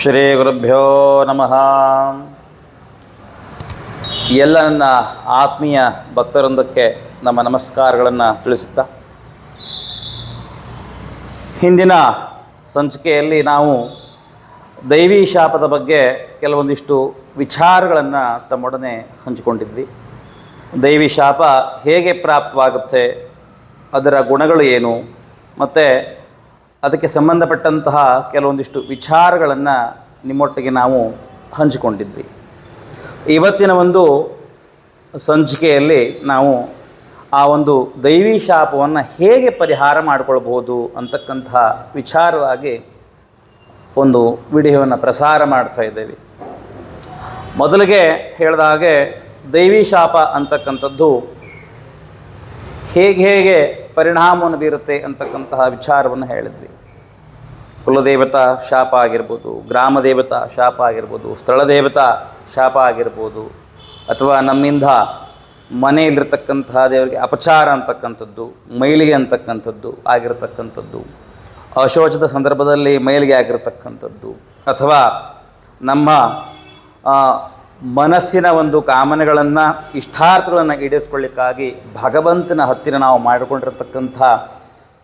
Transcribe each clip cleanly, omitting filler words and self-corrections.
ಶ್ರೀ ಗುರುಭ್ಯೋ ನಮಃ. ಎಲ್ಲ ನನ್ನ ಆತ್ಮೀಯ ಭಕ್ತರೊಂದಕ್ಕೆ ನಮ್ಮ ನಮಸ್ಕಾರಗಳನ್ನು ತಿಳಿಸುತ್ತಾ, ಹಿಂದಿನ ಸಂಚಿಕೆಯಲ್ಲಿ ನಾವು ದೈವಿ ಶಾಪದ ಬಗ್ಗೆ ಕೆಲವೊಂದಿಷ್ಟು ವಿಚಾರಗಳನ್ನು ತಮ್ಮೊಡನೆ ಹಂಚಿಕೊಂಡಿದ್ವಿ. ದೈವಿ ಶಾಪ ಹೇಗೆ ಪ್ರಾಪ್ತವಾಗುತ್ತೆ, ಅದರ ಗುಣಗಳು ಏನು, ಮತ್ತು ಅದಕ್ಕೆ ಸಂಬಂಧಪಟ್ಟಂತಹ ಕೆಲವೊಂದಿಷ್ಟು ವಿಚಾರಗಳನ್ನು ನಿಮ್ಮೊಟ್ಟಿಗೆ ನಾವು ಹಂಚಿಕೊಂಡಿದ್ವಿ. ಇವತ್ತಿನ ಒಂದು ಸಂಚಿಕೆಯಲ್ಲಿ ನಾವು ಆ ಒಂದು ದೈವಿ ಶಾಪವನ್ನು ಹೇಗೆ ಪರಿಹಾರ ಮಾಡಿಕೊಳ್ಬೋದು ಅಂತಕ್ಕಂತಹ ವಿಚಾರವಾಗಿ ಒಂದು ವಿಡಿಯೋವನ್ನು ಪ್ರಸಾರ ಮಾಡ್ತಾ ಇದ್ದೇವೆ. ಮೊದಲಿಗೆ ಹೇಳಿದ ಹಾಗೆ ದೈವಿ ಶಾಪ ಅಂತಕ್ಕಂಥದ್ದು ಹೇಗೆ ಪರಿಣಾಮವನ್ನು ಬೀರುತ್ತೆ ಅಂತಕ್ಕಂತಹ ವಿಚಾರವನ್ನು ಹೇಳಿದ್ವಿ. ಕುಲದೇವತಾ ಶಾಪ ಆಗಿರ್ಬೋದು, ಗ್ರಾಮ ದೇವತಾ ಶಾಪ ಆಗಿರ್ಬೋದು, ಸ್ಥಳ ದೇವತಾ ಶಾಪ ಆಗಿರ್ಬೋದು, ಅಥವಾ ನಮ್ಮಿಂದ ಮನೆಯಲ್ಲಿರ್ತಕ್ಕಂತಹ ದೇವರಿಗೆ ಅಪಚಾರ ಅಂತಕ್ಕಂಥದ್ದು, ಮೈಲಿಗೆ ಅಂತಕ್ಕಂಥದ್ದು ಆಗಿರತಕ್ಕಂಥದ್ದು, ಅಶೋಚದ ಸಂದರ್ಭದಲ್ಲಿ ಮೈಲಿಗೆ ಆಗಿರತಕ್ಕಂಥದ್ದು, ಅಥವಾ ನಮ್ಮ ಮನಸ್ಸಿನ ಒಂದು ಕಾಮನೆಗಳನ್ನು, ಇಷ್ಟಾರ್ಥಗಳನ್ನು ಈಡೇರಿಸ್ಕೊಳ್ಳಿಕ್ಕಾಗಿ ಭಗವಂತನ ಹತ್ತಿರ ನಾವು ಮಾಡಿಕೊಂಡಿರತಕ್ಕಂಥ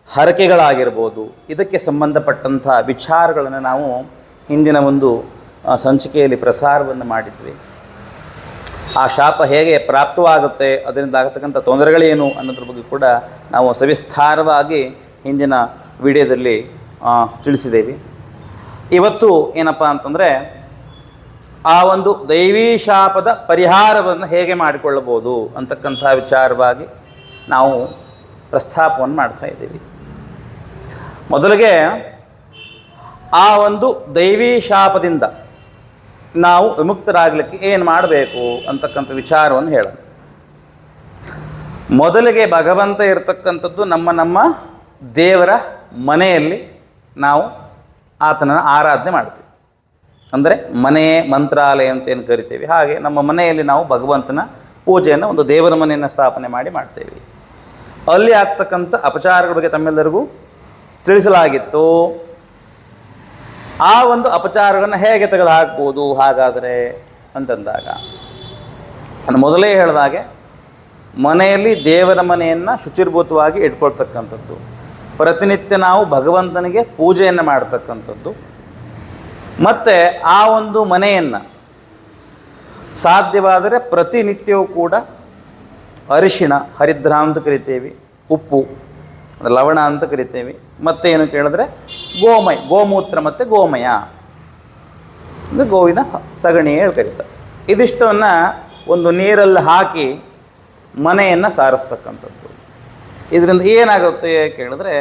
ಹರಕೆಗಳಾಗಿರ್ಬೋದು, ಇದಕ್ಕೆ ಸಂಬಂಧಪಟ್ಟಂಥ ವಿಚಾರಗಳನ್ನು ನಾವು ಹಿಂದಿನ ಒಂದು ಸಂಚಿಕೆಯಲ್ಲಿ ಪ್ರಸಾರವನ್ನು ಮಾಡಿದ್ವಿ. ಆ ಶಾಪ ಹೇಗೆ ಪ್ರಾಪ್ತವಾಗುತ್ತೆ, ಅದರಿಂದ ಆಗತಕ್ಕಂಥ ತೊಂದರೆಗಳೇನು ಅನ್ನೋದ್ರ ಬಗ್ಗೆ ಕೂಡ ನಾವು ಸವಿಸ್ತಾರವಾಗಿ ಹಿಂದಿನ ವಿಡಿಯೋದಲ್ಲಿ ತಿಳಿಸಿದ್ದೇವೆ. ಇವತ್ತು ಏನಪ್ಪ ಅಂತಂದರೆ, ಆ ಒಂದು ದೈವೀ ಶಾಪದ ಪರಿಹಾರವನ್ನು ಹೇಗೆ ಮಾಡಿಕೊಳ್ಳಬಹುದು ಅಂತಕ್ಕಂಥ ವಿಚಾರವಾಗಿ ನಾವು ಪ್ರಸ್ತಾಪವನ್ನು ಮಾಡ್ತಾ ಇದ್ದೀವಿ. ಮೊದಲಿಗೆ ಆ ಒಂದು ದೈವೀ ಶಾಪದಿಂದ ನಾವು ವಿಮುಕ್ತರಾಗಲಿಕ್ಕೆ ಏನು ಮಾಡಬೇಕು ಅಂತಕ್ಕಂಥ ವಿಚಾರವನ್ನು ಹೇಳೋಣ. ಮೊದಲಿಗೆ ಭಗವಂತ ಇರತಕ್ಕಂಥದ್ದು ನಮ್ಮ ದೇವರ ಮನೆಯಲ್ಲಿ ನಾವು ಆತನನ್ನು ಆರಾಧನೆ ಮಾಡ್ತೀವಿ. ಅಂದರೆ ಮನೆ ಮಂತ್ರಾಲಯ ಅಂತ ಏನು ಕರಿತೇವೆ, ಹಾಗೆ ನಮ್ಮ ಮನೆಯಲ್ಲಿ ನಾವು ಭಗವಂತನ ಪೂಜೆಯನ್ನು, ಒಂದು ದೇವರ ಮನೆಯನ್ನು ಸ್ಥಾಪನೆ ಮಾಡ್ತೇವೆ. ಅಲ್ಲಿ ಆಗ್ತಕ್ಕಂಥ ಅಪಚಾರಗಳ ಬಗ್ಗೆ ತಮ್ಮೆಲ್ಲರಿಗೂ ತಿಳಿಸಲಾಗಿತ್ತು. ಆ ಒಂದು ಅಪಚಾರಗಳನ್ನು ಹೇಗೆ ತೆಗೆದು ಹಾಕ್ಬೋದು ಹಾಗಾದರೆ ಅಂತಂದಾಗ, ನಾನು ಮೊದಲೇ ಹೇಳಿದಾಗೆ ಮನೆಯಲ್ಲಿ ದೇವರ ಮನೆಯನ್ನು ಶುಚಿರ್ಭೂತವಾಗಿ ಇಟ್ಕೊಳ್ತಕ್ಕಂಥದ್ದು, ಪ್ರತಿನಿತ್ಯ ನಾವು ಭಗವಂತನಿಗೆ ಪೂಜೆಯನ್ನು ಮಾಡ್ತಕ್ಕಂಥದ್ದು, ಮತ್ತು ಆ ಒಂದು ಮನೆಯನ್ನು ಸಾಧ್ಯವಾದರೆ ಪ್ರತಿನಿತ್ಯವೂ ಕೂಡ ಅರಿಶಿಣ, ಹರಿದ್ರ ಅಂತ ಕರಿತೇವೆ, ಉಪ್ಪು ಲವಣ ಅಂತ ಕರಿತೇವೆ, ಮತ್ತು ಏನು ಕೇಳಿದ್ರೆ ಗೋಮೂತ್ರ ಮತ್ತು ಗೋಮಯ ಅಂದರೆ ಗೋವಿನ ಸಗಣಿ ಹೇಳಿ ಕರೀತಾರೆ. ಇದಿಷ್ಟನ್ನು ಒಂದು ನೀರಲ್ಲಿ ಹಾಕಿ ಮನೆಯನ್ನು ಸಾರಿಸ್ತಕ್ಕಂಥದ್ದು. ಇದರಿಂದ ಏನಾಗುತ್ತೆ ಕೇಳಿದ್ರೆ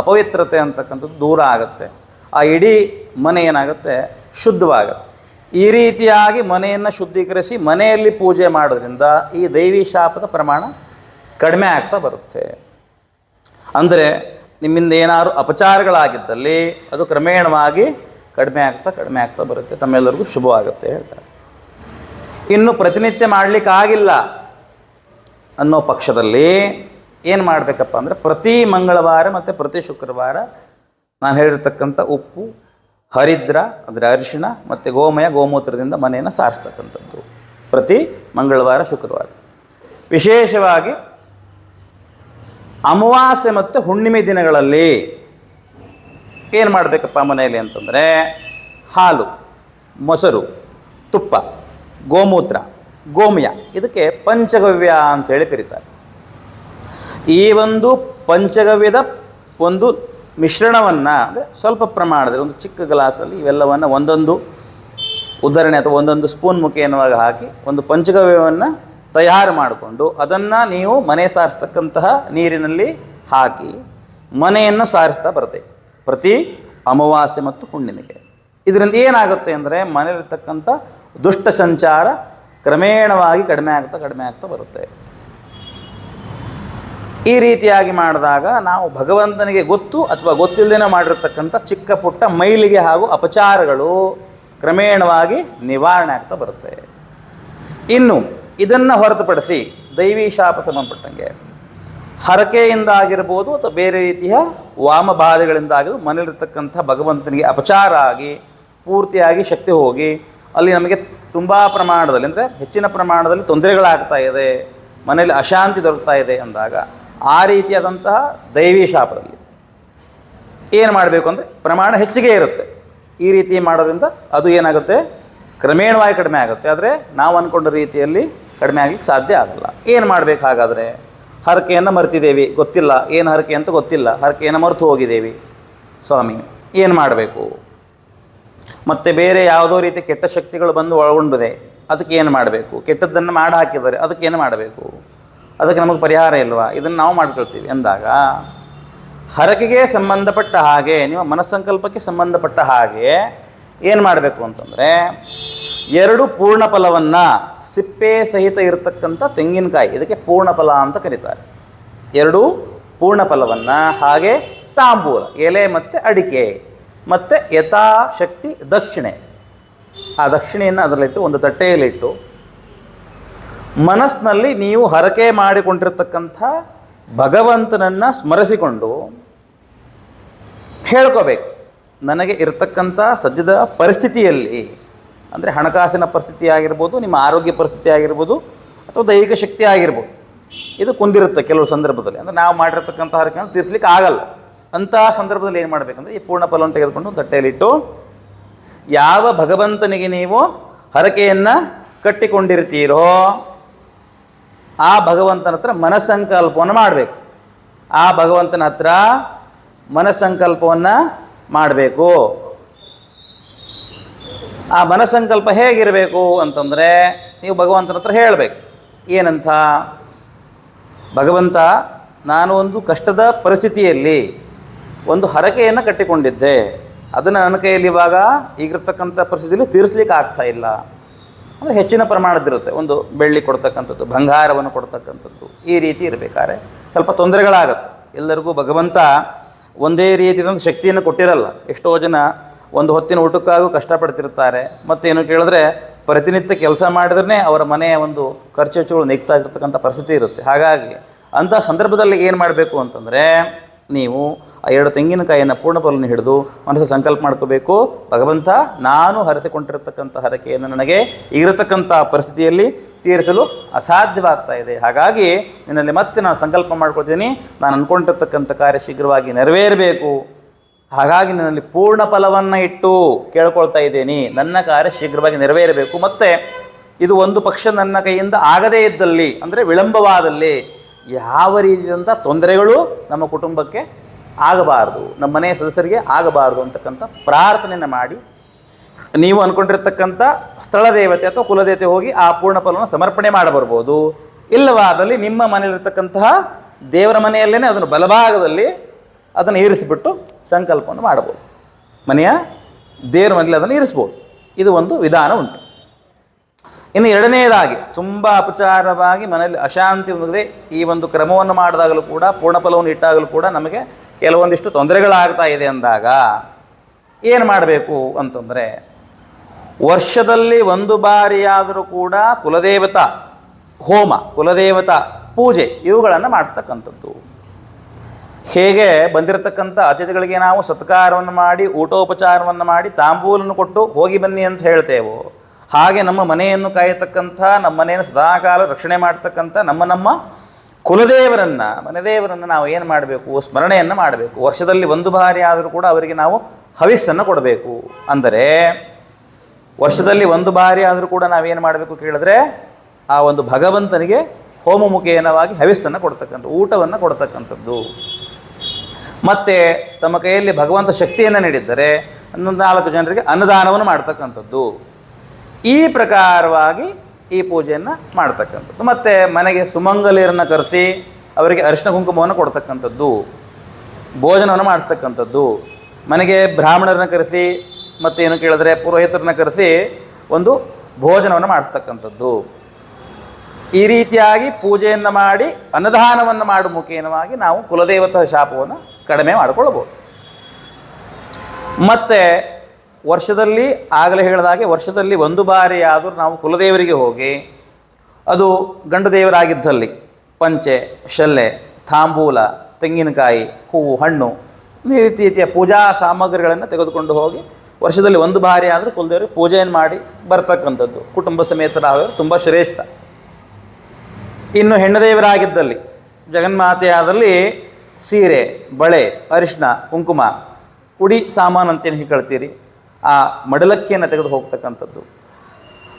ಅಪವಿತ್ರತೆ ಅಂತಕ್ಕಂಥದ್ದು ದೂರ ಆಗುತ್ತೆ. ಆ ಇಡೀ ಮನೆ ಏನಾಗುತ್ತೆ, ಶುದ್ಧವಾಗುತ್ತೆ. ಈ ರೀತಿಯಾಗಿ ಮನೆಯನ್ನು ಶುದ್ಧೀಕರಿಸಿ ಮನೆಯಲ್ಲಿ ಪೂಜೆ ಮಾಡೋದ್ರಿಂದ ಈ ದೈವಿ ಶಾಪದ ಪ್ರಮಾಣ ಕಡಿಮೆ ಆಗ್ತಾ ಬರುತ್ತೆ. ಅಂದರೆ ನಿಮ್ಮಿಂದ ಏನಾದ್ರು ಅಪಚಾರಗಳಾಗಿದ್ದಲ್ಲಿ ಅದು ಕ್ರಮೇಣವಾಗಿ ಕಡಿಮೆ ಆಗ್ತಾ ಬರುತ್ತೆ, ತಮ್ಮೆಲ್ಲರಿಗೂ ಶುಭವಾಗುತ್ತೆ ಹೇಳ್ತಾರೆ. ಇನ್ನು ಪ್ರತಿನಿತ್ಯ ಮಾಡಲಿಕ್ಕಾಗಿಲ್ಲ ಅನ್ನೋ ಪಕ್ಷದಲ್ಲಿ ಏನು ಮಾಡಬೇಕಪ್ಪ ಅಂದರೆ, ಪ್ರತಿ ಮಂಗಳವಾರ ಮತ್ತು ಪ್ರತಿ ಶುಕ್ರವಾರ ನಾನು ಹೇಳಿರ್ತಕ್ಕಂಥ ಉಪ್ಪು, ಹರಿದ್ರ ಅಂದರೆ ಅರಿಶಿಣ ಮತ್ತು ಗೋಮೂತ್ರದಿಂದ ಮನೆಯನ್ನು ಸಾರಿಸ್ತಕ್ಕಂಥದ್ದು ಪ್ರತಿ ಮಂಗಳವಾರ ಶುಕ್ರವಾರ. ವಿಶೇಷವಾಗಿ ಅಮಾವಾಸ್ಯೆ ಮತ್ತು ಹುಣ್ಣಿಮೆ ದಿನಗಳಲ್ಲಿ ಏನು ಮಾಡಬೇಕಪ್ಪ ಮನೆಯಲ್ಲಿ ಅಂತಂದರೆ, ಹಾಲು, ಮೊಸರು, ತುಪ್ಪ, ಗೋಮೂತ್ರ, ಗೋಮಯ, ಇದಕ್ಕೆ ಪಂಚಗವ್ಯ ಅಂಥೇಳಿ ಕರೀತಾರೆ. ಈ ಒಂದು ಪಂಚಗವ್ಯದ ಒಂದು ಮಿಶ್ರಣವನ್ನು ಅಂದರೆ ಸ್ವಲ್ಪ ಪ್ರಮಾಣದಲ್ಲಿ ಒಂದು ಚಿಕ್ಕ ಗ್ಲಾಸಲ್ಲಿ ಇವೆಲ್ಲವನ್ನು ಒಂದೊಂದು ಉದಾಹರಣೆ ಅಥವಾ ಒಂದೊಂದು ಸ್ಪೂನ್ ಮುಖೇನವಾಗಿ ಹಾಕಿ ಒಂದು ಪಂಚಗವ್ಯವನ್ನು ತಯಾರು ಮಾಡಿಕೊಂಡು ಅದನ್ನು ನೀವು ಮನೆ ಸಾರಿಸ್ತಕ್ಕಂತಹ ನೀರಿನಲ್ಲಿ ಹಾಕಿ ಮನೆಯನ್ನು ಸಾರಿಸ್ತಾ ಬರಬೇಕು ಪ್ರತಿ ಅಮಾವಾಸ್ಯೆ ಮತ್ತು ಹುಣ್ಣಿಮೆಗೆ. ಇದರಿಂದ ಏನಾಗುತ್ತೆ ಅಂದರೆ, ಮನೆಯಲ್ಲಿರ್ತಕ್ಕಂಥ ದುಷ್ಟ ಸಂಚಾರ ಕ್ರಮೇಣವಾಗಿ ಕಡಿಮೆ ಆಗ್ತಾ ಬರುತ್ತೆ. ಈ ರೀತಿಯಾಗಿ ಮಾಡಿದಾಗ ನಾವು ಭಗವಂತನಿಗೆ ಗೊತ್ತು ಅಥವಾ ಗೊತ್ತಿಲ್ಲದೇನೆ ಮಾಡಿರ್ತಕ್ಕಂಥ ಚಿಕ್ಕ ಪುಟ್ಟ ಮೈಲಿಗೆ ಹಾಗೂ ಅಪಚಾರಗಳು ಕ್ರಮೇಣವಾಗಿ ನಿವಾರಣೆ ಆಗ್ತಾ ಬರುತ್ತೆ. ಇನ್ನು ಇದನ್ನು ಹೊರತುಪಡಿಸಿ ದೈವಿ ಶಾಪ ಸಂಬಂಧಪಟ್ಟಂಗೆ ಹರಕೆಯಿಂದ ಆಗಿರ್ಬೋದು ಅಥವಾ ಬೇರೆ ರೀತಿಯ ವಾಮಬಾಧೆಗಳಿಂದ ಆಗಿದ್ದು ಮನೆಯಲ್ಲಿರ್ತಕ್ಕಂಥ ಭಗವಂತನಿಗೆ ಅಪಚಾರ ಆಗಿ ಪೂರ್ತಿಯಾಗಿ ಶಕ್ತಿ ಹೋಗಿ ಅಲ್ಲಿ ನಮಗೆ ತುಂಬ ಪ್ರಮಾಣದಲ್ಲಿ ಅಂದರೆ ಹೆಚ್ಚಿನ ಪ್ರಮಾಣದಲ್ಲಿ ತೊಂದರೆಗಳಾಗ್ತಾ ಇದೆ, ಮನೆಯಲ್ಲಿ ಅಶಾಂತಿ ದೊರಕ್ತಾ ಇದೆ ಅಂದಾಗ ಆ ರೀತಿಯಾದಂತಹ ದೈವಿ ಶಾಪದಲ್ಲಿ ಏನು ಮಾಡಬೇಕು ಅಂದರೆ ಪ್ರಮಾಣ ಹೆಚ್ಚಿಗೆ ಇರುತ್ತೆ. ಈ ರೀತಿ ಮಾಡೋದ್ರಿಂದ ಅದು ಏನಾಗುತ್ತೆ, ಕ್ರಮೇಣವಾಗಿ ಕಡಿಮೆ ಆಗುತ್ತೆ. ಆದರೆ ನಾವು ಅಂದ್ಕೊಂಡ ರೀತಿಯಲ್ಲಿ ಕಡಿಮೆ ಆಗಲಿಕ್ಕೆ ಸಾಧ್ಯ ಆಗಲ್ಲ. ಏನು ಮಾಡಬೇಕು ಹಾಗಾದರೆ? ಹರಕೆಯನ್ನು ಮರ್ತಿದ್ದೇವೆ, ಗೊತ್ತಿಲ್ಲ ಏನು ಹರಕೆ ಅಂತ ಗೊತ್ತಿಲ್ಲ, ಹರಕೆಯನ್ನು ಮರೆತು ಹೋಗಿದ್ದೇವೆ ಸ್ವಾಮಿ, ಏನು ಮಾಡಬೇಕು? ಮತ್ತು ಬೇರೆ ಯಾವುದೋ ರೀತಿ ಕೆಟ್ಟ ಶಕ್ತಿಗಳು ಬಂದು ಒಳಗೊಂಡಿದೆ, ಅದಕ್ಕೆ ಏನು ಮಾಡಬೇಕು? ಕೆಟ್ಟದ್ದನ್ನು ಮಾಡಿ ಹಾಕಿದ್ದಾರೆ, ಅದಕ್ಕೇನು ಮಾಡಬೇಕು? ಅದಕ್ಕೆ ನಮಗೆ ಪರಿಹಾರ ಇಲ್ವಾ? ಇದನ್ನು ನಾವು ಮಾಡ್ಕೊಳ್ತೀವಿ ಅಂದಾಗ ಹರಕೆಗೆ ಸಂಬಂಧಪಟ್ಟ ಹಾಗೆ, ನಿಮ್ಮ ಮನಸ್ಸಂಕಲ್ಪಕ್ಕೆ ಸಂಬಂಧಪಟ್ಟ ಹಾಗೆ ಏನು ಮಾಡಬೇಕು ಅಂತಂದರೆ, 2 ಪೂರ್ಣ ಫಲವನ್ನು, ಸಿಪ್ಪೆ ಸಹಿತ ಇರತಕ್ಕಂಥ ತೆಂಗಿನಕಾಯಿ, ಇದಕ್ಕೆ ಪೂರ್ಣ ಫಲ ಅಂತ ಕರೀತಾರೆ. 2 ಪೂರ್ಣ ಫಲವನ್ನು, ಹಾಗೆ ತಾಂಬೂಲ ಎಲೆ ಮತ್ತು ಅಡಿಕೆ, ಮತ್ತು ಯಥಾಶಕ್ತಿ ದಕ್ಷಿಣೆ, ಆ ದಕ್ಷಿಣೆಯನ್ನು ಅದರಲ್ಲಿಟ್ಟು ಒಂದು ತಟ್ಟೆಯಲ್ಲಿಟ್ಟು ಮನಸ್ಸಿನಲ್ಲಿ ನೀವು ಹರಕೆ ಮಾಡಿಕೊಂಡಿರ್ತಕ್ಕಂಥ ಭಗವಂತನನ್ನು ಸ್ಮರಿಸಿಕೊಂಡು ಹೇಳ್ಕೋಬೇಕು, ನನಗೆ ಇರತಕ್ಕಂಥ ಸದ್ಯದ ಪರಿಸ್ಥಿತಿಯಲ್ಲಿ, ಅಂದರೆ ಹಣಕಾಸಿನ ಪರಿಸ್ಥಿತಿ ಆಗಿರ್ಬೋದು, ನಿಮ್ಮ ಆರೋಗ್ಯ ಪರಿಸ್ಥಿತಿ ಆಗಿರ್ಬೋದು, ಅಥವಾ ದೈಹಿಕ ಶಕ್ತಿ ಆಗಿರ್ಬೋದು, ಇದು ಕುಂದಿರುತ್ತೆ ಕೆಲವು ಸಂದರ್ಭದಲ್ಲಿ. ಅಂದರೆ ನಾವು ಮಾಡಿರ್ತಕ್ಕಂಥ ಹರಕೆಯನ್ನು ತೀರಿಸಲಿಕ್ಕೆ ಆಗಲ್ಲ. ಅಂತಹ ಸಂದರ್ಭದಲ್ಲಿ ಏನು ಮಾಡಬೇಕಂದ್ರೆ, ಈ ಪೂರ್ಣ ಫಲವನ್ನು ತೆಗೆದುಕೊಂಡು ತಟ್ಟೆಯಲ್ಲಿಟ್ಟು ಯಾವ ಭಗವಂತನಿಗೆ ನೀವು ಹರಕೆಯನ್ನು ಕಟ್ಟಿಕೊಂಡಿರ್ತೀರೋ ಆ ಭಗವಂತನ ಹತ್ರ ಮನಸ್ಸಂಕಲ್ಪವನ್ನು ಮಾಡಬೇಕು. ಆ ಭಗವಂತನ ಹತ್ರ ಮನಸ್ಸಂಕಲ್ಪವನ್ನು ಮಾಡಬೇಕು. ಆ ಮನಸ್ಸಂಕಲ್ಪ ಹೇಗಿರಬೇಕು ಅಂತಂದರೆ, ನೀವು ಭಗವಂತನ ಹತ್ರ ಹೇಳಬೇಕು. ಏನಂತ? ಭಗವಂತ, ನಾನು ಒಂದು ಕಷ್ಟದ ಪರಿಸ್ಥಿತಿಯಲ್ಲಿ ಒಂದು ಹರಕೆಯನ್ನು ಕಟ್ಟಿಕೊಂಡಿದ್ದೆ, ಅದನ್ನು ನನ್ನ ಕೈಯಲ್ಲಿ ಇವಾಗ ಈಗಿರ್ತಕ್ಕಂಥ ಪರಿಸ್ಥಿತಿಯಲ್ಲಿ ತೀರಿಸ್ಲಿಕ್ಕೆ ಆಗ್ತಾ ಇಲ್ಲ. ಅಂದರೆ ಹೆಚ್ಚಿನ ಪ್ರಮಾಣದಿರುತ್ತೆ, ಒಂದು ಬೆಳ್ಳಿ ಕೊಡ್ತಕ್ಕಂಥದ್ದು, ಬಂಗಾರವನ್ನು ಕೊಡ್ತಕ್ಕಂಥದ್ದು, ಈ ರೀತಿ ಇರಬೇಕಾದ್ರೆ ಸ್ವಲ್ಪ ತೊಂದರೆಗಳಾಗತ್ತೆ. ಎಲ್ಲರಿಗೂ ಭಗವಂತ ಒಂದೇ ರೀತಿಯಾದ ಶಕ್ತಿಯನ್ನು ಕೊಟ್ಟಿರಲ್ಲ. ಎಷ್ಟೋ ಜನ ಒಂದು ಹೊತ್ತಿನ ಊಟಕ್ಕಾಗೂ ಕಷ್ಟಪಡ್ತಿರ್ತಾರೆ. ಮತ್ತೇನು ಕೇಳಿದ್ರೆ ಪ್ರತಿನಿತ್ಯ ಕೆಲಸ ಮಾಡಿದ್ರೆ ಅವರ ಮನೆಯ ಒಂದು ಖರ್ಚು ವೆಚ್ಚಗಳು ನಿಗ್ತಾ ಇರ್ತಕ್ಕಂಥ ಪರಿಸ್ಥಿತಿ ಇರುತ್ತೆ. ಹಾಗಾಗಿ ಅಂಥ ಸಂದರ್ಭದಲ್ಲಿ ಏನು ಮಾಡಬೇಕು ಅಂತಂದರೆ, ನೀವು ಆ 2 ತೆಂಗಿನಕಾಯಿಯನ್ನು ಪೂರ್ಣ ಫಲವನ್ನು ಹಿಡಿದು ಮನಸ್ಸು ಸಂಕಲ್ಪ ಮಾಡ್ಕೋಬೇಕು, ಭಗವಂತ, ನಾನು ಹರಸಿಕೊಂಡಿರತಕ್ಕಂಥ ಹರಕೆಯನ್ನು ನನಗೆ ಈಗಿರತಕ್ಕಂಥ ಪರಿಸ್ಥಿತಿಯಲ್ಲಿ ತೀರಿಸಲು ಅಸಾಧ್ಯವಾಗ್ತಾ ಇದೆ. ಹಾಗಾಗಿ ನಿನ್ನಲ್ಲಿ ಮತ್ತೆ ನಾನು ಸಂಕಲ್ಪ ಮಾಡ್ಕೊಳ್ತೀನಿ, ನಾನು ಅಂದ್ಕೊಂಡಿರ್ತಕ್ಕಂಥ ಕಾರ್ಯ ಶೀಘ್ರವಾಗಿ ನೆರವೇರಬೇಕು. ಹಾಗಾಗಿ ನನ್ನಲ್ಲಿ ಪೂರ್ಣ ಫಲವನ್ನು ಇಟ್ಟು ಕೇಳ್ಕೊಳ್ತಾ ಇದ್ದೀನಿ, ನನ್ನ ಕಾರ್ಯ ಶೀಘ್ರವಾಗಿ ನೆರವೇರಬೇಕು. ಮತ್ತು ಇದು ಒಂದು ಪಕ್ಷ ನನ್ನ ಕೈಯಿಂದ ಆಗದೇ ಇದ್ದಲ್ಲಿ, ಅಂದರೆ ವಿಳಂಬವಾದಲ್ಲಿ, ಯಾವ ರೀತಿಯಾದಂಥ ತೊಂದರೆಗಳು ನಮ್ಮ ಕುಟುಂಬಕ್ಕೆ ಆಗಬಾರ್ದು, ನಮ್ಮ ಮನೆಯ ಸದಸ್ಯರಿಗೆ ಆಗಬಾರ್ದು ಅಂತಕ್ಕಂಥ ಪ್ರಾರ್ಥನೆಯನ್ನು ಮಾಡಿ ನೀವು ಅಂದ್ಕೊಂಡಿರ್ತಕ್ಕಂಥ ಸ್ಥಳ ದೇವತೆ ಅಥವಾ ಕುಲದೇವತೆ ಹೋಗಿ ಆ ಪೂರ್ಣ ಫಲವನ್ನು ಸಮರ್ಪಣೆ ಮಾಡಬರ್ಬೋದು. ಇಲ್ಲವಾದಲ್ಲಿ ನಿಮ್ಮ ಮನೆಯಲ್ಲಿರ್ತಕ್ಕಂತಹ ದೇವರ ಮನೆಯಲ್ಲೇ ಅದನ್ನು ಬಲಭಾಗದಲ್ಲಿ ಅದನ್ನು ಇರಿಸಿಬಿಟ್ಟು ಸಂಕಲ್ಪವನ್ನು ಮಾಡಬಹುದು. ಮನೆಯ ದೇವರ ಮನೆಯಲ್ಲಿ ಅದನ್ನು ಇರಿಸ್ಬೋದು. ಇದು ಒಂದು ವಿಧಾನ ಉಂಟು. ಇನ್ನು ಎರಡನೆಯದಾಗಿ, ತುಂಬ ಅಪಚಾರವಾಗಿ ಮನೆಯಲ್ಲಿ ಅಶಾಂತಿ ಹೊಂದದೆ ಈ ಒಂದು ಕ್ರಮವನ್ನು ಮಾಡಿದಾಗಲೂ ಕೂಡ, ಪೂರ್ಣಫಲವನ್ನು ಇಟ್ಟಾಗಲೂ ಕೂಡ ನಮಗೆ ಕೆಲವೊಂದಿಷ್ಟು ತೊಂದರೆಗಳಾಗ್ತಾ ಇದೆ ಅಂದಾಗ ಏನು ಮಾಡಬೇಕು ಅಂತಂದರೆ, ವರ್ಷದಲ್ಲಿ 1 ಬಾರಿಯಾದರೂ ಕೂಡ ಕುಲದೇವತಾ ಹೋಮ, ಕುಲದೇವತಾ ಪೂಜೆ ಇವುಗಳನ್ನು ಮಾಡ್ತಕ್ಕಂಥದ್ದು. ಹೇಗೆ ಬಂದಿರತಕ್ಕಂಥ ಅತಿಥಿಗಳಿಗೆ ನಾವು ಸತ್ಕಾರವನ್ನು ಮಾಡಿ, ಊಟೋಪಚಾರವನ್ನು ಮಾಡಿ, ತಾಂಬೂಲನ್ನು ಕೊಟ್ಟು ಹೋಗಿ ಬನ್ನಿ ಅಂತ ಹೇಳ್ತೇವೋ, ಹಾಗೆ ನಮ್ಮ ಮನೆಯನ್ನು ಕಾಯತಕ್ಕಂಥ, ನಮ್ಮ ಮನೆಯನ್ನು ಸದಾಕಾಲ ರಕ್ಷಣೆ ಮಾಡ್ತಕ್ಕಂಥ ನಮ್ಮ ಕುಲದೇವರನ್ನು, ಮನೆದೇವರನ್ನು ನಾವು ಏನು ಮಾಡಬೇಕು, ಸ್ಮರಣೆಯನ್ನು ಮಾಡಬೇಕು. ವರ್ಷದಲ್ಲಿ 1 ಬಾರಿ ಆದರೂ ಕೂಡ ಅವರಿಗೆ ನಾವು ಹವಿಸ್ಸನ್ನು ಕೊಡಬೇಕು. ಅಂದರೆ ವರ್ಷದಲ್ಲಿ 1 ಬಾರಿ ಆದರೂ ಕೂಡ ನಾವೇನು ಮಾಡಬೇಕು ಕೇಳಿದ್ರೆ, ಆ ಒಂದು ಭಗವಂತನಿಗೆ ಹೋಮ ಮುಖೇನವಾಗಿ ಹವಿಸ್ಸನ್ನು ಕೊಡ್ತಕ್ಕಂಥ, ಊಟವನ್ನು ಕೊಡ್ತಕ್ಕಂಥದ್ದು. ಮತ್ತು ತಮ್ಮ ಕೈಯಲ್ಲಿ ಭಗವಂತ ಶಕ್ತಿಯನ್ನು ನೀಡಿದ್ದರೆ 4 ಜನರಿಗೆ ಅನ್ನದಾನವನ್ನು ಮಾಡ್ತಕ್ಕಂಥದ್ದು. ಈ ಪ್ರಕಾರವಾಗಿ ಈ ಪೂಜೆಯನ್ನು ಮಾಡ್ತಕ್ಕಂಥದ್ದು. ಮತ್ತು ಮನೆಗೆ ಸುಮಂಗಲಿಯರನ್ನು ಕರೆಸಿ ಅವರಿಗೆ ಅರಿಶಿನ ಕುಂಕುಮವನ್ನು ಕೊಡ್ತಕ್ಕಂಥದ್ದು, ಭೋಜನವನ್ನು ಮಾಡಿಸ್ತಕ್ಕಂಥದ್ದು. ಮನೆಗೆ ಬ್ರಾಹ್ಮಣರನ್ನು ಕರೆಸಿ, ಮತ್ತೇನು ಕೇಳಿದ್ರೆ ಪುರೋಹಿತರನ್ನ ಕರೆಸಿ ಒಂದು ಭೋಜನವನ್ನು ಮಾಡಿಸ್ತಕ್ಕಂಥದ್ದು. ಈ ರೀತಿಯಾಗಿ ಪೂಜೆಯನ್ನು ಮಾಡಿ ಅನ್ನದಾನವನ್ನು ಮಾಡುವ ಮುಖೇನವಾಗಿ ನಾವು ಕುಲದೇವತಾ ಶಾಪವನ್ನು ಕಡಿಮೆ ಮಾಡಿಕೊಳ್ಳಬಹುದು. ಮತ್ತು ವರ್ಷದಲ್ಲಿ, ಆಗಲೇ ಹೇಳಿದಾಗೆ ವರ್ಷದಲ್ಲಿ 1 ಬಾರಿ ಆದರೂ ನಾವು ಕುಲದೇವರಿಗೆ ಹೋಗಿ, ಅದು ಗಂಡು ದೇವರಾಗಿದ್ದಲ್ಲಿ ಪಂಚೆ, ಶಲ್ಲೆ, ತಾಂಬೂಲ, ತೆಂಗಿನಕಾಯಿ, ಹೂವು, ಹಣ್ಣು, ಈ ರೀತಿಯ ಪೂಜಾ ಸಾಮಗ್ರಿಗಳನ್ನು ತೆಗೆದುಕೊಂಡು ಹೋಗಿ ವರ್ಷದಲ್ಲಿ ಒಂದು ಬಾರಿ ಆದರೂ ಕುಲದೇವರಿಗೆ ಪೂಜೆಯನ್ನು ಮಾಡಿ ಬರ್ತಕ್ಕಂಥದ್ದು ಕುಟುಂಬ ಸಮೇತರಾಗೋದು ತುಂಬ ಶ್ರೇಷ್ಠ. ಇನ್ನು ಹೆಣ್ಣು ದೇವರಾಗಿದ್ದಲ್ಲಿ ಜಗನ್ಮಾತೆಯಾದಲ್ಲಿ ಸೀರೆ, ಬಳೆ, ಅರಿಶಿನ, ಕುಂಕುಮ, ಉಡಿ ಸಾಮಾನು ಅಂತೇನು ಹೇಳ್ತೀರಿ, ಆ ಮಡಲಕ್ಕಿಯನ್ನು ತೆಗೆದು ಹೋಗ್ತಕ್ಕಂಥದ್ದು,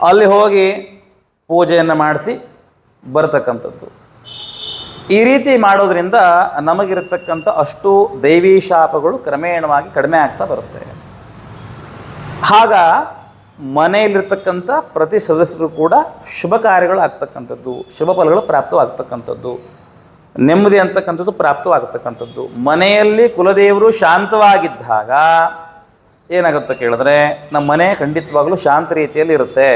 ಅಲ್ಲಿ ಹೋಗಿ ಪೂಜೆಯನ್ನು ಮಾಡಿಸಿ ಬರ್ತಕ್ಕಂಥದ್ದು. ಈ ರೀತಿ ಮಾಡೋದ್ರಿಂದ ನಮಗಿರತಕ್ಕಂಥ ಅಷ್ಟು ದೈವೀ ಶಾಪಗಳು ಕ್ರಮೇಣವಾಗಿ ಕಡಿಮೆ ಆಗ್ತಾ ಬರುತ್ತೆ. ಆಗ ಮನೆಯಲ್ಲಿರ್ತಕ್ಕಂಥ ಪ್ರತಿ ಸದಸ್ಯರು ಕೂಡ ಶುಭ ಕಾರ್ಯಗಳು ಆಗ್ತಕ್ಕಂಥದ್ದು, ಶುಭ ಫಲಗಳು ಪ್ರಾಪ್ತವಾಗ್ತಕ್ಕಂಥದ್ದು, ನೆಮ್ಮದಿ ಅಂತಕ್ಕಂಥದ್ದು ಪ್ರಾಪ್ತವಾಗ್ತಕ್ಕಂಥದ್ದು. ಮನೆಯಲ್ಲಿ ಕುಲದೇವರು ಶಾಂತವಾಗಿದ್ದಾಗ ಏನಾಗುತ್ತೆ ಕೇಳಿದ್ರೆ ನಮ್ಮ ಮನೆ ಖಂಡಿತವಾಗಲೂ ಶಾಂತ ರೀತಿಯಲ್ಲಿ ಇರುತ್ತೆ.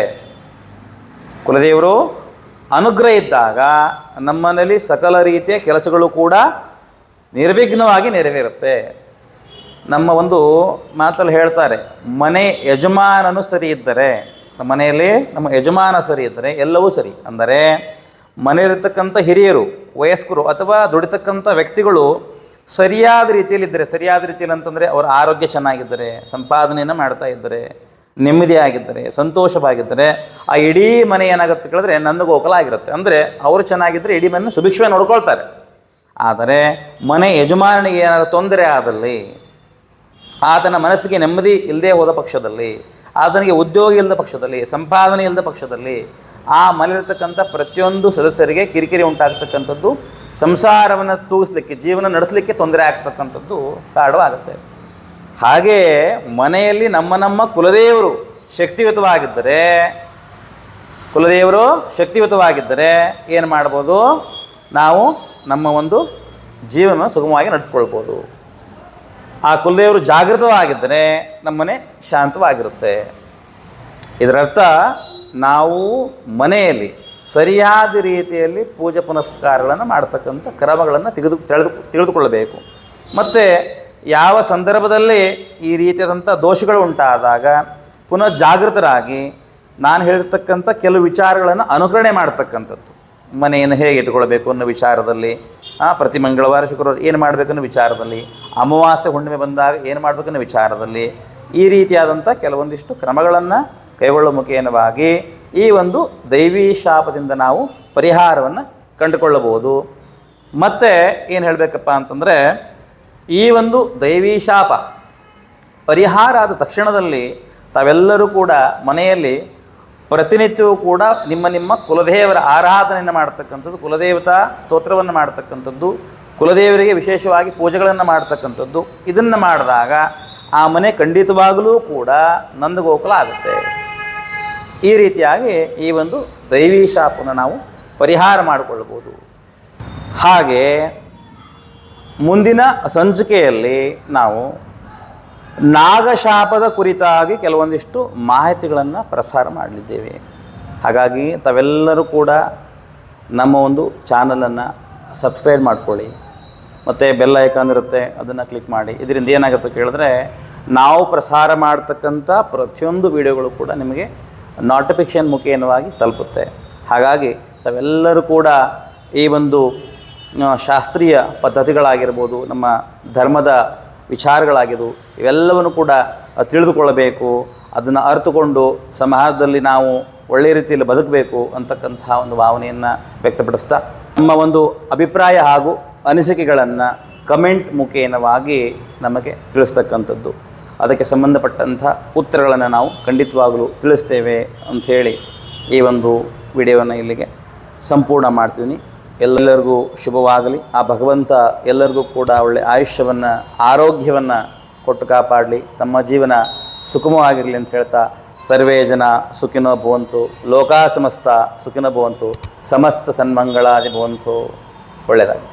ಕುಲದೇವರು ಅನುಗ್ರಹ ಇದ್ದಾಗ ನಮ್ಮನೇಲಿ ಸಕಲ ರೀತಿಯ ಕೆಲಸಗಳು ಕೂಡ ನಿರ್ವಿಘ್ನವಾಗಿ ನೆರವೇರುತ್ತೆ. ನಮ್ಮ ಒಂದು ಮಾತಲ್ಲಿ ಹೇಳ್ತಾರೆ, ಮನೆ ಯಜಮಾನನು ಸರಿ ಇದ್ದರೆ, ನಮ್ಮ ಮನೆಯಲ್ಲಿ ನಮ್ಮ ಯಜಮಾನ ಸರಿ ಇದ್ದರೆ ಎಲ್ಲವೂ ಸರಿ. ಅಂದರೆ ಮನೆಯಲ್ಲಿರ್ತಕ್ಕಂಥ ಹಿರಿಯರು, ವಯಸ್ಕರು ಅಥವಾ ದುಡಿತಕ್ಕಂಥ ವ್ಯಕ್ತಿಗಳು ಸರಿಯಾದ ರೀತಿಯಲ್ಲಿದ್ದರೆ, ಸರಿಯಾದ ರೀತಿಯಲ್ಲಿ ಅಂತಂದರೆ ಅವರ ಆರೋಗ್ಯ ಚೆನ್ನಾಗಿದ್ದರೆ, ಸಂಪಾದನೆಯನ್ನು ಮಾಡ್ತಾ ಇದ್ದರೆ, ನೆಮ್ಮದಿಯಾಗಿದ್ದರೆ, ಸಂತೋಷವಾಗಿದ್ದರೆ ಆ ಇಡೀ ಮನೆ ಏನಾಗುತ್ತೆ ಕೇಳಿದ್ರೆ ನಂದಗೋಕಲ ಆಗಿರುತ್ತೆ. ಅಂದರೆ ಅವರು ಚೆನ್ನಾಗಿದ್ದರೆ ಇಡೀ ಮನೆ ಸುಭಿಕ್ಷವಾಗಿ ನೋಡ್ಕೊಳ್ತಾರೆ. ಆದರೆ ಮನೆ ಯಜಮಾನಿಗೆ ಏನಾದರೂ ತೊಂದರೆ ಆದಲ್ಲಿ, ಆತನ ಮನಸ್ಸಿಗೆ ನೆಮ್ಮದಿ ಇಲ್ಲದೆ ಹೋದ ಪಕ್ಷದಲ್ಲಿ, ಆತನಿಗೆ ಉದ್ಯೋಗ ಇಲ್ಲದ ಪಕ್ಷದಲ್ಲಿ, ಸಂಪಾದನೆ ಇಲ್ಲದ ಪಕ್ಷದಲ್ಲಿ ಆ ಮನೆಯಲ್ಲಿರ್ತಕ್ಕಂಥ ಪ್ರತಿಯೊಂದು ಸದಸ್ಯರಿಗೆ ಕಿರಿಕಿರಿ ಉಂಟಾಗ್ತಕ್ಕಂಥದ್ದು, ಸಂಸಾರವನ್ನು ತೂಗಿಸ್ಲಿಕ್ಕೆ, ಜೀವನ ನಡೆಸಲಿಕ್ಕೆ ತೊಂದರೆ ಆಗ್ತಕ್ಕಂಥದ್ದು ಕಾರಣವಾಗುತ್ತೆ. ಹಾಗೆಯೇ ಮನೆಯಲ್ಲಿ ನಮ್ಮ ಕುಲದೇವರು ಶಕ್ತಿಯುತವಾಗಿದ್ದರೆ ಏನು ಮಾಡ್ಬೋದು, ನಾವು ನಮ್ಮ ಒಂದು ಜೀವನ ಸುಗಮವಾಗಿ ನಡೆಸ್ಕೊಳ್ಬೋದು. ಆ ಕುಲದೇವರು ಜಾಗೃತವಾಗಿದ್ದರೆ ನಮ್ಮನೆ ಶಾಂತವಾಗಿರುತ್ತೆ. ಇದರರ್ಥ ನಾವು ಮನೆಯಲ್ಲಿ ಸರಿಯಾದ ರೀತಿಯಲ್ಲಿ ಪೂಜೆ ಪುನಸ್ಕಾರಗಳನ್ನು ಮಾಡ್ತಕ್ಕಂಥ ಕ್ರಮಗಳನ್ನು ತಿಳಿದುಕೊಳ್ಳಬೇಕು. ಮತ್ತು ಯಾವ ಸಂದರ್ಭದಲ್ಲಿ ಈ ರೀತಿಯಾದಂಥ ದೋಷಗಳು ಉಂಟಾದಾಗ ಪುನಃ ಜಾಗೃತರಾಗಿ ನಾನು ಹೇಳಿರ್ತಕ್ಕಂಥ ಕೆಲವು ವಿಚಾರಗಳನ್ನು ಅನುಕರಣೆ ಮಾಡ್ತಕ್ಕಂಥದ್ದು. ಮನೆಯನ್ನು ಹೇಗೆ ಇಟ್ಕೊಳ್ಬೇಕು ಅನ್ನೋ ವಿಚಾರದಲ್ಲಿ, ಪ್ರತಿ ಮಂಗಳವಾರ ಶುಕ್ರವಾರ ಏನು ಮಾಡಬೇಕನ್ನೋ ವಿಚಾರದಲ್ಲಿ, ಅಮಾವಾಸ್ಯೆ ಹುಣ್ಣಿಮೆ ಬಂದಾಗ ಏನು ಮಾಡಬೇಕನ್ನೋ ವಿಚಾರದಲ್ಲಿ ಈ ರೀತಿಯಾದಂಥ ಕೆಲವೊಂದಿಷ್ಟು ಕ್ರಮಗಳನ್ನು ಕೈಗೊಳ್ಳುವ ಮುಖೇನವಾಗಿ ಈ ಒಂದು ದೈವೀ ಶಾಪದಿಂದ ನಾವು ಪರಿಹಾರವನ್ನು ಕಂಡುಕೊಳ್ಳಬಹುದು. ಮತ್ತು ಏನು ಹೇಳಬೇಕಪ್ಪ ಅಂತಂದರೆ, ಈ ಒಂದು ದೈವೀ ಶಾಪ ಪರಿಹಾರ ಆದ ತಕ್ಷಣದಲ್ಲಿ ತಾವೆಲ್ಲರೂ ಕೂಡ ಮನೆಯಲ್ಲಿ ಪ್ರತಿನಿತ್ಯವೂ ಕೂಡ ನಿಮ್ಮ ಕುಲದೇವರ ಆರಾಧನೆಯನ್ನು ಮಾಡ್ತಕ್ಕಂಥದ್ದು, ಕುಲದೇವತಾ ಸ್ತೋತ್ರವನ್ನು ಮಾಡ್ತಕ್ಕಂಥದ್ದು, ಕುಲದೇವರಿಗೆ ವಿಶೇಷವಾಗಿ ಪೂಜೆಗಳನ್ನು ಮಾಡ್ತಕ್ಕಂಥದ್ದು. ಇದನ್ನು ಮಾಡಿದಾಗ ಆ ಮನೆ ಖಂಡಿತವಾಗಲೂ ಕೂಡ ನಂದಗೋಕುಲ ಆಗುತ್ತೆ. ಈ ರೀತಿಯಾಗಿ ಈ ಒಂದು ದೈವೀ ಶಾಪವನ್ನು ನಾವು ಪರಿಹಾರ ಮಾಡಿಕೊಳ್ಳಬಹುದು. ಹಾಗೆ ಮುಂದಿನ ಸಂಚಿಕೆಯಲ್ಲಿ ನಾವು ನಾಗಶಾಪದ ಕುರಿತಾಗಿ ಕೆಲವೊಂದಿಷ್ಟು ಮಾಹಿತಿಗಳನ್ನು ಪ್ರಸಾರ ಮಾಡಲಿದ್ದೇವೆ. ಹಾಗಾಗಿ ತಾವೆಲ್ಲರೂ ಕೂಡ ನಮ್ಮ ಒಂದು ಚಾನಲನ್ನು ಸಬ್ಸ್ಕ್ರೈಬ್ ಮಾಡ್ಕೊಳ್ಳಿ, ಮತ್ತು ಬೆಲ್ ಐಕಾನ್ ಇರುತ್ತೆ ಅದನ್ನು ಕ್ಲಿಕ್ ಮಾಡಿ. ಇದರಿಂದ ಏನಾಗುತ್ತೆ ಕೇಳಿದ್ರೆ ನಾವು ಪ್ರಸಾರ ಮಾಡ್ತಕ್ಕಂಥ ಪ್ರತಿಯೊಂದು ವಿಡಿಯೋಗಳು ಕೂಡ ನಿಮಗೆ ನೋಟಿಫಿಕೇಷನ್ ಮುಖೇನವಾಗಿ ತಲುಪುತ್ತೆ. ಹಾಗಾಗಿ ತಾವೆಲ್ಲರೂ ಕೂಡ ಈ ಒಂದು ಶಾಸ್ತ್ರೀಯ ಪದ್ಧತಿಗಳಾಗಿರ್ಬೋದು, ನಮ್ಮ ಧರ್ಮದ ವಿಚಾರಗಳಾಗಿದ್ದು ಇವೆಲ್ಲವನ್ನು ಕೂಡ ತಿಳಿದುಕೊಳ್ಳಬೇಕು. ಅದನ್ನು ಅರಿತುಕೊಂಡು ಸಮಾಜದಲ್ಲಿ ನಾವು ಒಳ್ಳೆಯ ರೀತಿಯಲ್ಲಿ ಬದುಕಬೇಕು ಅಂತಕ್ಕಂಥ ಒಂದು ಭಾವನೆಯನ್ನು ವ್ಯಕ್ತಪಡಿಸ್ತಾ ನಮ್ಮ ಒಂದು ಅಭಿಪ್ರಾಯ ಹಾಗೂ ಅನಿಸಿಕೆಗಳನ್ನು ಕಮೆಂಟ್ ಮುಖೇನವಾಗಿ ನಮಗೆ ತಿಳಿಸ್ತಕ್ಕಂಥದ್ದು, ಅದಕ್ಕೆ ಸಂಬಂಧಪಟ್ಟಂಥ ಉತ್ತರಗಳನ್ನು ನಾವು ಖಂಡಿತವಾಗಲೂ ತಿಳಿಸ್ತೇವೆ ಅಂಥೇಳಿ ಈ ಒಂದು ವಿಡಿಯೋವನ್ನು ಇಲ್ಲಿಗೆ ಸಂಪೂರ್ಣ ಮಾಡ್ತೀನಿ. ಎಲ್ಲರಿಗೂ ಶುಭವಾಗಲಿ. ಆ ಭಗವಂತ ಎಲ್ಲರಿಗೂ ಕೂಡ ಒಳ್ಳೆಯ ಆಯುಷ್ಯವನ್ನು, ಆರೋಗ್ಯವನ್ನು ಕೊಟ್ಟು ಕಾಪಾಡಲಿ, ತಮ್ಮ ಜೀವನ ಸುಗಮವಾಗಿರಲಿ ಅಂತ ಹೇಳ್ತಾ ಸರ್ವೇ ಜನ ಸುಖಿನೋ ಭವಂತು, ಲೋಕಾ ಸಮಸ್ತ ಸುಖಿನೋ ಭವಂತು, ಸಮಸ್ತ ಸನ್ಮಂಗಳಾದಿ ಭವಂತು. ಒಳ್ಳೆಯದಾಗಲಿ.